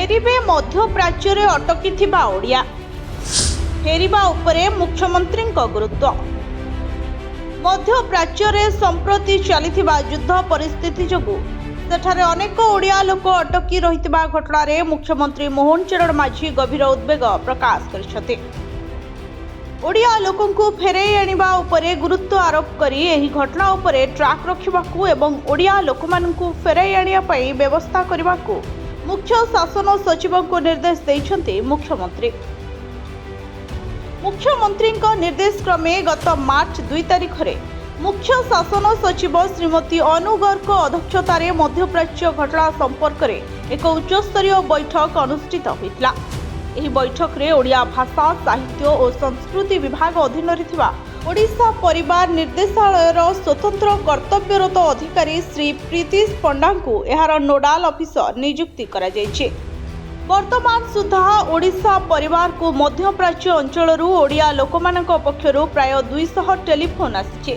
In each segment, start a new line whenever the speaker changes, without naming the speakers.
फेरिबे मध्यप्राच्य रे अटकी ओडिया फेरिबा उपरे मुख्यमंत्री गुरुत्व। मध्यप्राच्य रे संप्रति चलिथिबा युद्ध परिस्थिति जोगु सेठारे अनेक ओडिया लोक अटकी रहितिबा घटना रे मुख्यमंत्री मोहन चरण माझी गभीर उद्वेग प्रकाश करिसथि। ओडिया लोकंकु फेरई आनिबा उपरे गुरुत्व आरोप करी एही घटना उपरे ट्रैक रखिबाकू एवं ओडिया लोकमानंकु फेरई आनिया पई व्यवस्था करिबाकू मुख्य शासन सचिवंकु निर्देश दैछन्ति मुख्यमंत्री। मुख्यमंत्रीଙ୍କ निर्देश क्रमे गत मार्च 2 तारिख रे मुख्य शासन सचिव श्रीमती अनुगरको अध्यक्षतार मध्यप्राच्य घटना संपर्क में एक उच्चस्तरीय बैठक अनुष्ठित होता। यह बैठक में ओडिया भाषा साहित्य और संस्कृति विभाग अधीन ओडिशा परिवार निर्देशालयर स्वतंत्र कर्तव्यरत अधिकारी श्री प्रीतिश पंडा को यार नोडाल ऑफिसर नियुक्ति करा जायछि। वर्तमान सुधा ओडिशा परिवार को मध्यप्राच्य अंचल ओडिया लोकमानक पक्षरु प्राय 200 टेलीफोन आसिछि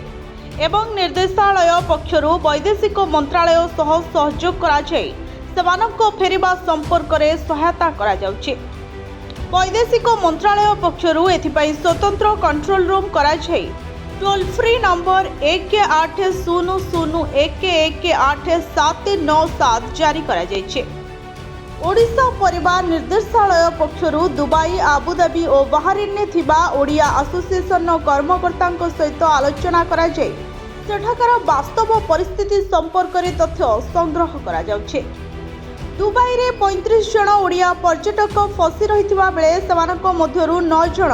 एवं निर्देशालय पक्षरु वैदेशिक मंत्रालय सह सहयोग करा जाय सेमानक फेरिबा संपर्क में सहायता करा जाउछि। वैदेशिक मंत्रालय पक्षरु एथिपाई स्वतंत्र कंट्रोल रूम करा जाय टोल फ्री नंबर 1800118797 जारी करा जायछि। ओडिशा परिवार निर्देशालय पक्षरु दुबई आबुधाबी और बाहरीन ने थिबा ओडिया एसोसिएशन कर्मकर्ता सहित आलोचना करा जाय सेठाकार वास्तव परिस्थिति संपर्क में तथ्य संग्रह करा जाउछि। दुबई रे 35 जन ओडिया पर्यटक फसी रहिथिबा बेले सेमानक मध्यरु 9 जन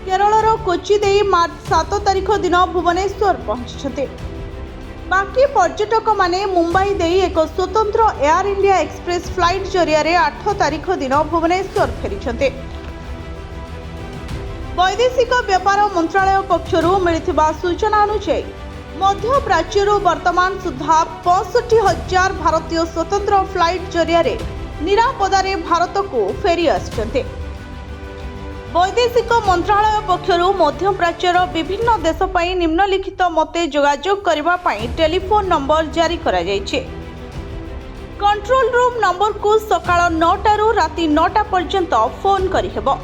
केरलर कोची देई मार्च 7 तारिख दिन भुवनेश्वर पहुंचछन्ते। बाकी पर्यटक माने मुंबई देई एक स्वतंत्र एयर इंडिया एक्सप्रेस फ्लाइट जरिया रे 8 तारिख दिन भुवनेश्वर फेरिछन्ते। वैदेशिक व्यापार मंत्रालय पक्षरु मिलिथिबा सूचना अनुसार मध्यप्राच्यरु वर्तमान सुधा 65,000 भारतीय स्वतंत्र फ्लाइट जरिया रे निरापदारे भारत को फेरी आछन्ते। वैदेशिक मंत्रालय पक्षरु मध्यप्राच्यर विभिन्न देश पई निम्नलिखित मते जोगाजोग करबा पई टेलीफोन नंबर जारी करा जायछि। कंट्रोल रूम नंबर को सकाळ 9 रु राति 9 पर्यंत फोन करि हेबो।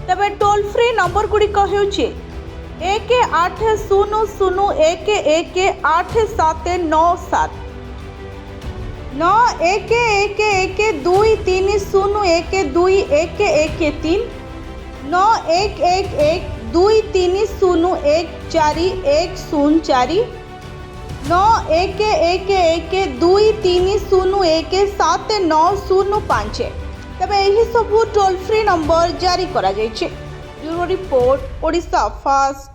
तबे टोल फ्री नंबर गुडी हेउछि 1800118797 911123012113 911123014104 911123017905 तबे यही सबू टोल फ्री नंबर जारी करा जायछि। Bureau report Odisha fast.